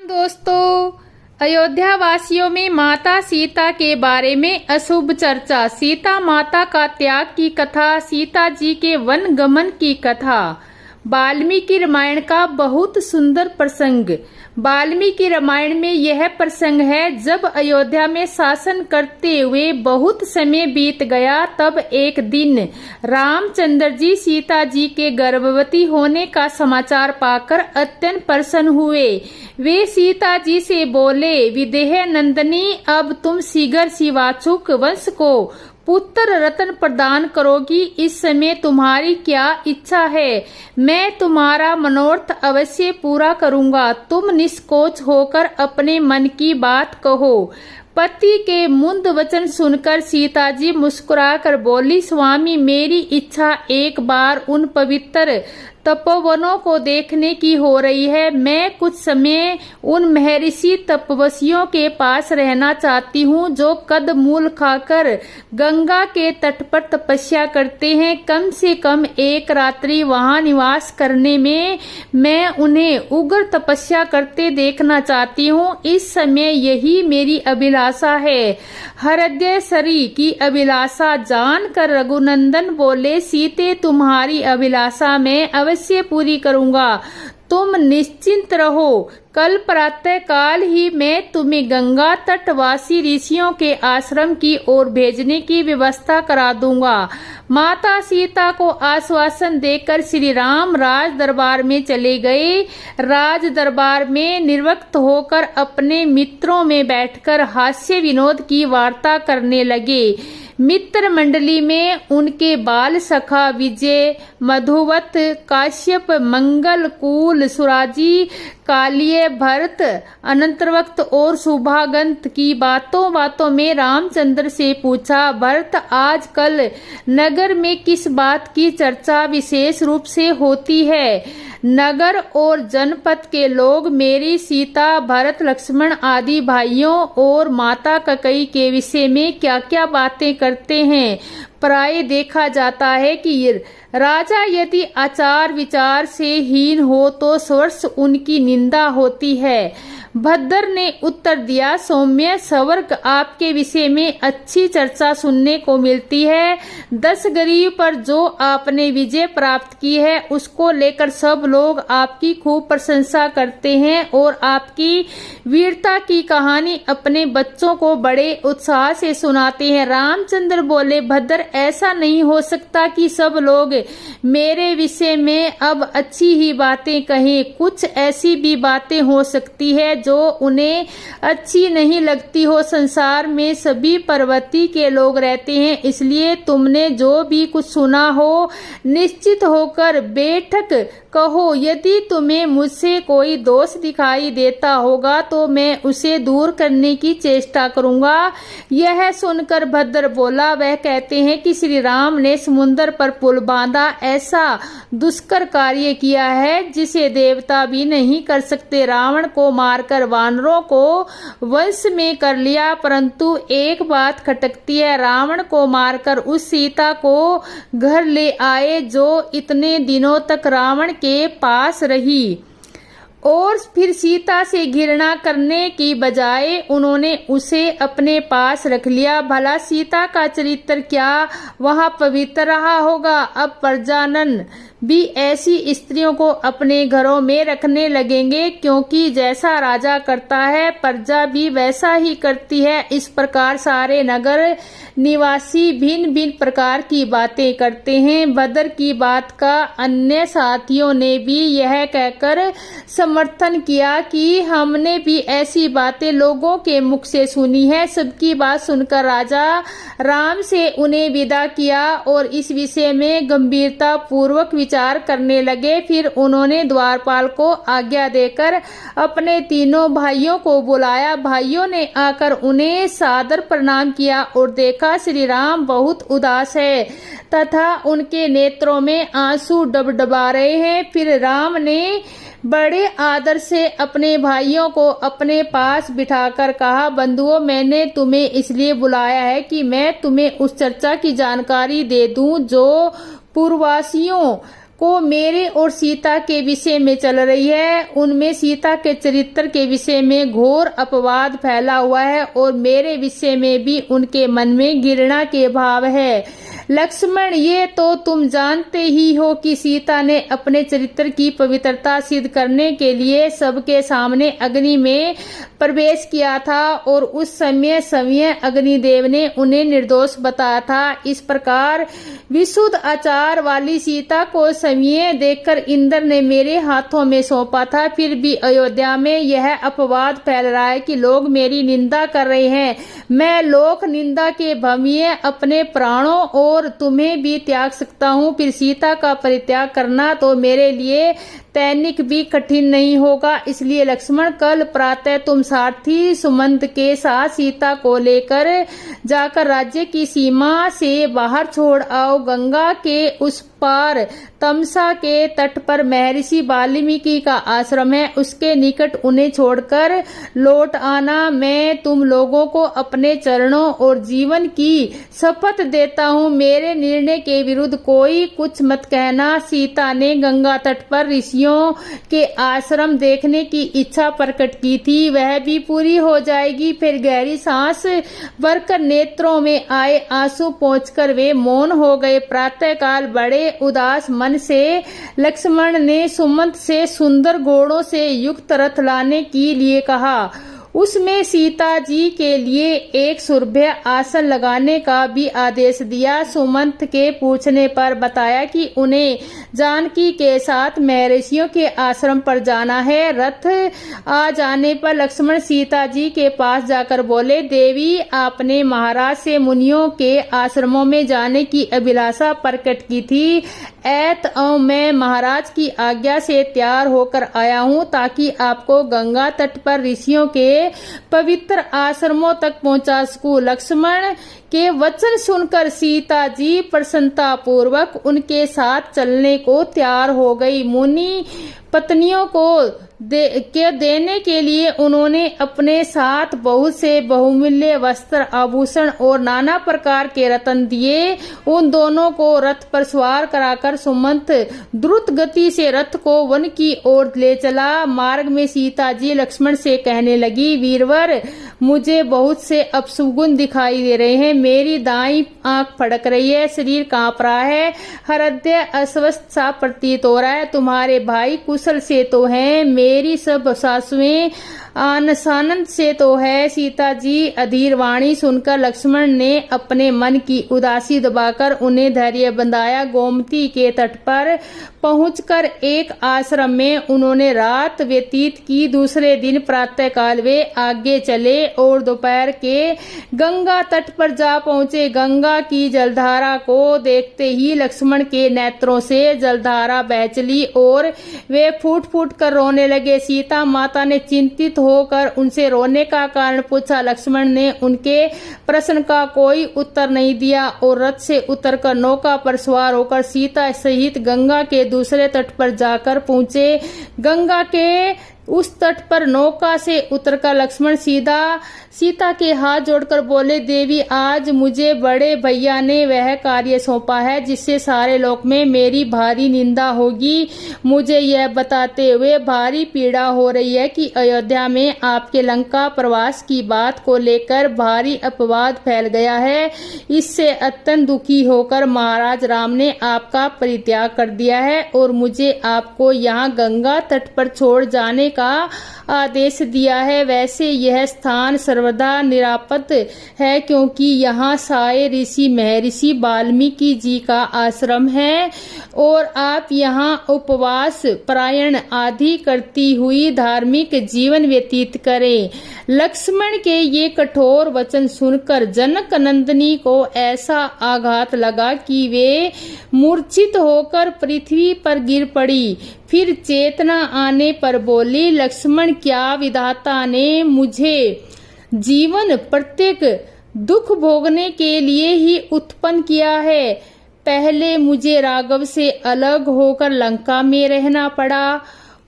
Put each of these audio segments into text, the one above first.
दोस्तों, अयोध्या वासियों में माता सीता के बारे में अशुभ चर्चा। सीता माता का त्याग की कथा, सीता जी के वन गमन की कथा। वाल्मीकि रामायण का बहुत सुंदर प्रसंग। वाल्मीकि रामायण में यह प्रसंग है, जब अयोध्या में शासन करते हुए बहुत समय बीत गया, तब एक दिन रामचंद्र जी सीता जी के गर्भवती होने का समाचार पाकर अत्यंत प्रसन्न हुए। वे सीता जी से बोले, विदेह नंदनी, अब तुम शीघ्र शिवाचुक वंश को पुत्र रत्न प्रदान करोगी। इस समय तुम्हारी क्या इच्छा है, मैं तुम्हारा मनोरथ अवश्य पूरा करूंगा। तुम निष्कोच होकर अपने मन की बात कहो। पति के मुंद वचन सुनकर सीता जी मुस्कुराकर बोली, स्वामी, मेरी इच्छा एक बार उन पवित्र तपोवनों को देखने की हो रही है। मैं कुछ समय उन महर्षि तपस्वियों के पास रहना चाहती हूँ, जो कदमूल खाकर गंगा के तट पर तपस्या करते हैं। कम से कम एक रात्रि वहाँ निवास करने में मैं उन्हें उग्र तपस्या करते देखना चाहती हूँ। इस समय यही मेरी अभिलाषा है। हृदय सरी की अभिलाषा जानकर रघुनंदन बोले, सीते, तुम्हारी अभिलाषा मैं अवश्य पूरी करूंगा। तुम निश्चिंत रहो। कल प्रातः काल ही मैं तुम्हें गंगा तटवासी ऋषियों के आश्रम की ओर भेजने की व्यवस्था करा दूंगा। माता सीता को आश्वासन देकर श्री राम राज दरबार में चले गए। राज दरबार में निर्वक्त होकर अपने मित्रों में बैठकर हास्य विनोद की वार्ता करने लगे। मित्र मंडली में उनके बाल सखा विजय, मधुवत, काश्यप, मंगल, कूल, सुराजी, कालिय, भरत, अनंतवक्त और शुभागंत की बातों में रामचंद्र से पूछा, भरत, आजकल नगर में किस बात की चर्चा विशेष रूप से होती है? नगर और जनपद के लोग मेरी सीता, भरत, लक्ष्मण आदि भाइयों और माता कैकेयी के विषय में क्या क्या बातें करते हैं। प्राय देखा जाता है कि राजा यदि आचार विचार से हीन हो तो सर्वस्व उनकी निंदा होती है। भद्र ने उत्तर दिया, सौम्य स्वर्ग आपके विषय में अच्छी चर्चा सुनने को मिलती है। 10 गरीब पर जो आपने विजय प्राप्त की है, उसको लेकर सब लोग आपकी खूब प्रशंसा करते हैं और आपकी वीरता की कहानी अपने बच्चों को बड़े उत्साह से सुनाते हैं। रामचंद्र बोले, भद्र, ऐसा नहीं हो सकता कि सब लोग मेरे विषय में अब अच्छी ही बातें कहें। कुछ ऐसी भी बातें हो सकती है जो उन्हें अच्छी नहीं लगती हो। संसार में सभी प्रवृत्ति के लोग रहते हैं, इसलिए तुमने जो भी कुछ सुना हो निश्चित होकर बेठक कहो। यदि तुम्हें मुझसे कोई दोष दिखाई देता होगा तो मैं उसे दूर करने की चेष्टा करूंगा। यह सुनकर भद्र बोला, वह कहते हैं कि श्री राम ने समुद्र पर पुल बांधा। ऐसा दुष्कर कार्य किया है जिसे देवता भी नहीं कर सकते। रावण को मारकर वानरों को वंश में कर लिया, परंतु एक बात खटकती है। रावण को मारकर उस सीता को घर ले आए जो इतने दिनों तक रावण के पास रही, और फिर सीता से घृणा करने की बजाय उन्होंने उसे अपने पास रख लिया। भला सीता का चरित्र क्या वहाँ पवित्र रहा होगा? अब प्रजानन भी ऐसी स्त्रियों को अपने घरों में रखने लगेंगे, क्योंकि जैसा राजा करता है प्रजा भी वैसा ही करती है। इस प्रकार सारे नगर निवासी भिन्न भिन्न प्रकार की बातें करते हैं। भद्र की बात का अन्य साथियों ने भी यह कहकर समर्थन किया कि हमने भी ऐसी बातें लोगों के मुख से सुनी है। सबकी बात सुनकर राजा राम से उन्हें विदा किया और इस विषय में गंभीरता पूर्वक विचार करने लगे। फिर उन्होंने द्वारपाल को आज्ञा देकर अपने तीनों भाइयों को बुलाया। भाइयों ने आकर उन्हें सादर प्रणाम किया और देखा श्री राम बहुत उदास है तथा उनके नेत्रों में आंसू डबडबा रहे हैं। फिर राम ने बड़े आदर से अपने भाइयों को अपने पास बिठाकर कहा, बंधुओं, मैंने तुम्हें इसलिए बुलाया है कि मैं तुम्हें उस चर्चा की जानकारी दे दूं जो पूर्ववासियों को मेरे और सीता के विषय में चल रही है। उनमें सीता के चरित्र के विषय में घोर अपवाद फैला हुआ है और मेरे विषय में भी उनके मन में घृणा के भाव है। लक्ष्मण, ये तो तुम जानते ही हो कि सीता ने अपने चरित्र की पवित्रता सिद्ध करने के लिए सबके सामने अग्नि में प्रवेश किया था और उस समय स्वयं अग्निदेव ने उन्हें निर्दोष बताया था। इस प्रकार विशुद्ध आचार वाली सीता को स्वयं देखकर इंद्र ने मेरे हाथों में सौंपा था। फिर भी अयोध्या में यह अपवाद फैल रहा है कि लोग मेरी निंदा कर रहे हैं। मैं लोक निंदा के भय अपने प्राणों और तुम्हें भी त्याग सकता हूँ। फिर सीता का परित्याग करना तो मेरे लिए तैनिक भी कठिन नहीं होगा। इसलिए लक्ष्मण, कल प्रातः तुम सारथी सुमंत के साथ सीता को लेकर जाकर राज्य की सीमा से बाहर छोड़ आओ। गंगा के उस पार तमसा के तट पर महर्षि वाल्मीकि का आश्रम है, उसके निकट उन्हें छोड़कर लौट आना। मैं तुम लोगों को अपने चरणों और जीवन की शपथ देता हूँ, मेरे निर्णय के विरुद्ध कोई कुछ मत कहना। सीता ने गंगा तट पर ऋषियों के आश्रम देखने की इच्छा प्रकट की थी, वह भी पूरी हो जाएगी। फिर गहरी सांस भरकर नेत्रों में आए आंसू पोंछकर वे मौन हो गए। प्रातःकाल बड़े उदास मन से लक्ष्मण ने सुमंत से सुंदर घोड़ों से युक्त रथ लाने के लिए कहा। उसमें सीता जी के लिए एक सुरभ्य आसन लगाने का भी आदेश दिया। सुमंत के पूछने पर बताया कि उन्हें जानकी के साथ महर्षियों के आश्रम पर जाना है। रथ आ जाने पर लक्ष्मण सीता जी के पास जाकर बोले, देवी, आपने महाराज से मुनियों के आश्रमों में जाने की अभिलाषा प्रकट की थी। मैं महाराज की आज्ञा से तैयार होकर आया हूँ ताकि आपको गंगा तट पर ऋषियों के पवित्र आश्रमों तक पहुंचा सकूं। लक्ष्मण के वचन सुनकर सीता जी प्रसन्नता पूर्वक उनके साथ चलने को तैयार हो गई। मुनि पत्नियों को देने के लिए उन्होंने अपने साथ बहुत से बहुमूल्य वस्त्र, आभूषण और नाना प्रकार के रत्न दिए। उन दोनों को रथ पर सवार कराकर सुमंत द्रुत गति से रथ को वन की ओर ले चला। मार्ग में सीता जी लक्ष्मण से कहने लगी, वीरवर, मुझे बहुत से अपशुगुन दिखाई दे रहे हैं। मेरी दाईं आंख फड़क रही है, शरीर कांप रहा है, हृदय अस्वस्थ सा प्रतीत हो रहा है। तुम्हारे भाई कुशल से तो हैं, मेरी सब सासुएं आनंद से तो है। सीता जी अधीर वाणी सुनकर लक्ष्मण ने अपने मन की उदासी दबाकर उन्हें धैर्य बंधाया। गोमती के तट पर पहुंचकर एक आश्रम में उन्होंने रात व्यतीत की। दूसरे दिन प्रातःकाल वे आगे चले और दोपहर के गंगा तट पर जा पहुंचे। गंगा की जलधारा को देखते ही लक्ष्मण के नेत्रों से जलधारा बह चली और वे फूट फूट कर रोने लगे। सीता माता ने चिंतित होकर उनसे रोने का कारण पूछा। लक्ष्मण ने उनके प्रश्न का कोई उत्तर नहीं दिया और रथ से उतरकर नौका पर सवार होकर सीता सहित गंगा के दूसरे तट पर जाकर पहुंचे। गंगा के उस तट पर नौका से उतरकर लक्ष्मण सीता के हाथ जोड़कर बोले, देवी, आज मुझे बड़े भैया ने वह कार्य सौंपा है जिससे सारे लोक में मेरी भारी निंदा होगी। मुझे यह बताते हुए भारी पीड़ा हो रही है कि अयोध्या में आपके लंका प्रवास की बात को लेकर भारी अपवाद फैल गया है। इससे अत्यंत दुखी होकर महाराज राम ने आपका परित्याग कर दिया है और मुझे आपको यहाँ गंगा तट पर छोड़ जाने का आदेश दिया है। वैसे यह स्थान सर्वदा निरापद है क्योंकि यहाँ सारे ऋषि महर्षि वाल्मीकि जी का आश्रम है और आप यहाँ उपवास परायण आदि करती हुई धार्मिक जीवन व्यतीत करें। लक्ष्मण के ये कठोर वचन सुनकर जनक नंदिनी को ऐसा आघात लगा कि वे मूर्छित होकर पृथ्वी पर गिर पड़ी। फिर चेतना आने पर बोली, लक्ष्मण, क्या विधाता ने मुझे जीवन प्रत्येक दुख भोगने के लिए ही उत्पन्न किया है। पहले मुझे राघव से अलग होकर लंका में रहना पड़ा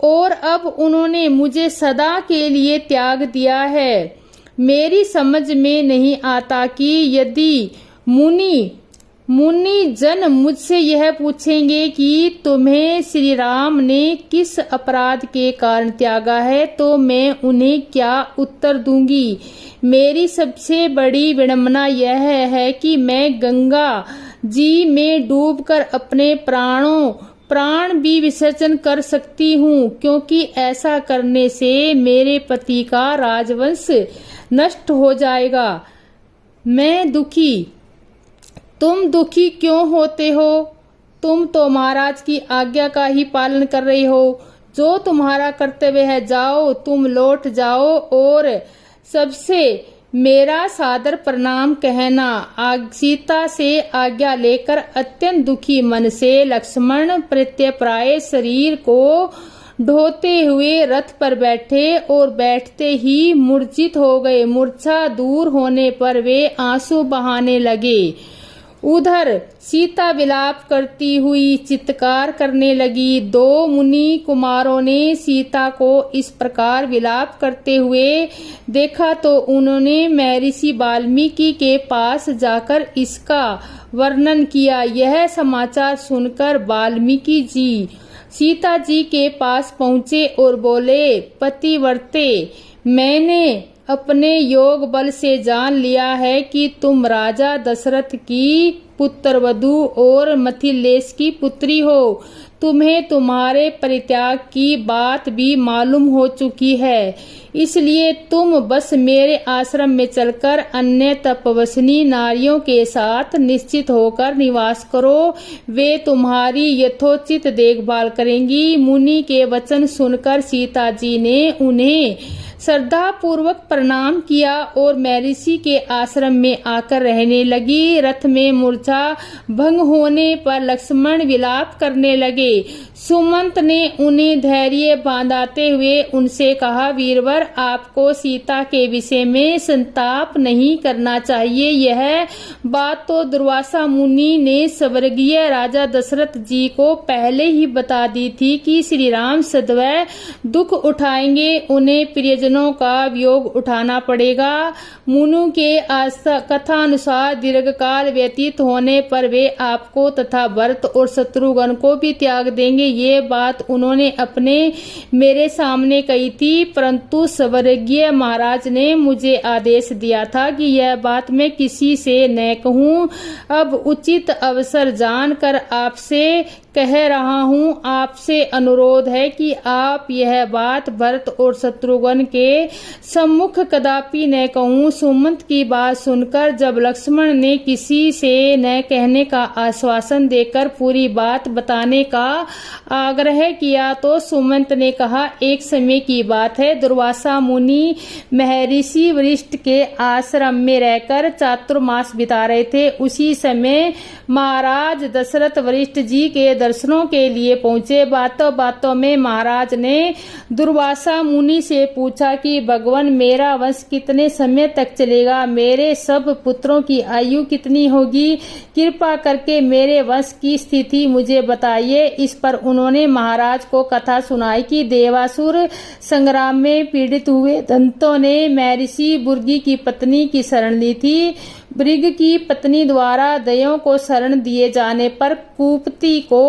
और अब उन्होंने मुझे सदा के लिए त्याग दिया है। मेरी समझ में नहीं आता कि यदि मुनि मुनि जन मुझसे यह पूछेंगे कि तुम्हें श्री राम ने किस अपराध के कारण त्यागा है, तो मैं उन्हें क्या उत्तर दूंगी। मेरी सबसे बड़ी विडंबना यह है कि मैं गंगा जी में डूबकर अपने प्राण भी विसर्जन कर सकती हूँ, क्योंकि ऐसा करने से मेरे पति का राजवंश नष्ट हो जाएगा। मैं दुखी। तुम दुखी क्यों होते हो? तुम तो महाराज की आज्ञा का ही पालन कर रहे हो। जो तुम्हारा कर्तव्य है, जाओ, तुम लौट जाओ और सबसे मेरा सादर प्रणाम कहना। सीता से आज्ञा लेकर अत्यंत दुखी मन से लक्ष्मण प्रत्यप्राय शरीर को ढोते हुए रथ पर बैठे और बैठते ही मूर्छित हो गए। मूर्छा दूर होने पर वे आंसू बहाने लगे। उधर सीता विलाप करती हुई चित्कार करने लगी। दो मुनि कुमारों ने सीता को इस प्रकार विलाप करते हुए देखा तो उन्होंने महर्षि वाल्मीकि के पास जाकर इसका वर्णन किया। यह समाचार सुनकर वाल्मीकि जी सीता जी के पास पहुँचे और बोले, पतिव्रते, मैंने अपने योग बल से जान लिया है कि तुम राजा दशरथ की पुत्रवधू और मिथिलेश की पुत्री हो। तुम्हें तुम्हारे परित्याग की बात भी मालूम हो चुकी है, इसलिए तुम बस मेरे आश्रम में चलकर अन्य तपस्विनी नारियों के साथ निश्चित होकर निवास करो। वे तुम्हारी यथोचित देखभाल करेंगी। मुनि के वचन सुनकर सीता जी ने उन्हें श्रद्धा पूर्वक प्रणाम किया और महर्षि के आश्रम में आकर रहने लगी। रथ में मूर्छा भंग होने पर लक्ष्मण विलाप करने लगे। सुमंत ने उन्हें धैर्य बांधाते हुए उनसे कहा, वीरवर, आपको सीता के विषय में संताप नहीं करना चाहिए। यह बात तो दुर्वासा मुनि ने स्वर्गीय राजा दशरथ जी को पहले ही बता दी थी कि श्री राम सदैव दुख उठाएंगे, उन्हें प्रियजनों का वियोग उठाना पड़ेगा। मुनु के कथानुसार दीर्घकाल व्यतीत होने पर वे आपको तथा भरत और शत्रुघ्न को भी त्याग देंगे। ये बात उन्होंने अपने मेरे सामने कही थी, परंतु स्वर्गीय महाराज ने मुझे आदेश दिया था कि यह बात मैं किसी से न कहूं। अब उचित अवसर जानकर आपसे कह रहा हूँ। आपसे अनुरोध है कि आप यह बात भरत और शत्रुघ्न के सम्मुख कदापि न कहूँ। सुमंत की बात सुनकर जब लक्ष्मण ने किसी से न कहने का आश्वासन देकर पूरी बात बताने का आग्रह किया तो सुमंत ने कहा, एक समय की बात है, दुर्वासा मुनि महर्षि वशिष्ठ के आश्रम में रहकर चातुर्मास बिता रहे थे। उसी समय महाराज दशरथ वशिष्ठ जी के दर्शनों के लिए पहुंचे। बातों बातों में महाराज ने दुर्वासा मुनि से पूछा कि भगवान, मेरा वंश कितने समय तक चलेगा? मेरे सब पुत्रों की आयु कितनी होगी? कृपा करके मेरे वंश की स्थिति मुझे बताइए। इस पर उन्होंने महाराज को कथा सुनाई कि देवासुर संग्राम में पीड़ित हुए दंतों ने महर्षि भृगु की पत्नी की शरण ली थी। भृगु की पत्नी द्वारा दैत्यों को शरण दिए जाने पर कुपति को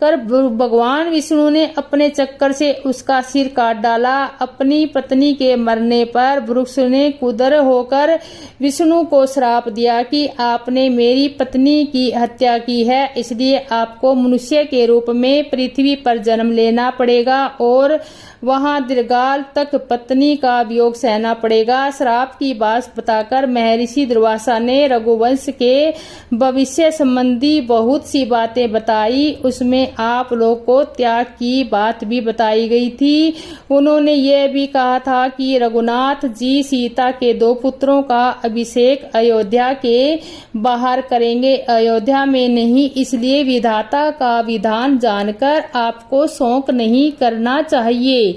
कर भगवान विष्णु ने अपने चक्कर से उसका सिर काट डाला। अपनी पत्नी के मरने पर वृक्ष ने कुदर होकर विष्णु को श्राप दिया कि आपने मेरी पत्नी की हत्या की है, इसलिए आपको मनुष्य के रूप में पृथ्वी पर जन्म लेना पड़ेगा और वहां दीर्घकाल तक पत्नी का वियोग सहना पड़ेगा। श्राप की बात बताकर महर्षि दुर्वासा ने रघुवंश के भविष्य संबंधी बहुत सी बातें बताई। उसमें आप लोग को त्याग की बात भी बताई गई थी। उन्होंने यह भी कहा था कि रघुनाथ जी सीता के 2 पुत्रों का अभिषेक अयोध्या के बाहर करेंगे, अयोध्या में नहीं। इसलिए विधाता का विधान जानकर आपको शोक नहीं करना चाहिए।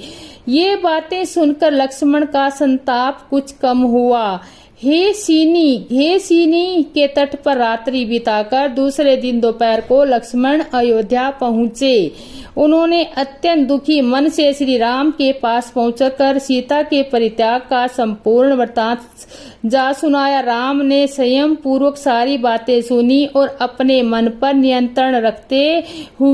ये बातें सुनकर लक्ष्मण का संताप कुछ कम हुआ। हेसिनी के तट पर रात्रि बिताकर दूसरे दिन दोपहर को लक्ष्मण अयोध्या पहुँचे। उन्होंने अत्यंत दुखी मन से श्री राम के पास पहुंचकर सीता के परित्याग का संपूर्ण वृत्तांत जा सुनाया। राम ने संयम पूर्वक सारी बातें सुनी और अपने मन पर नियंत्रण रखते हुए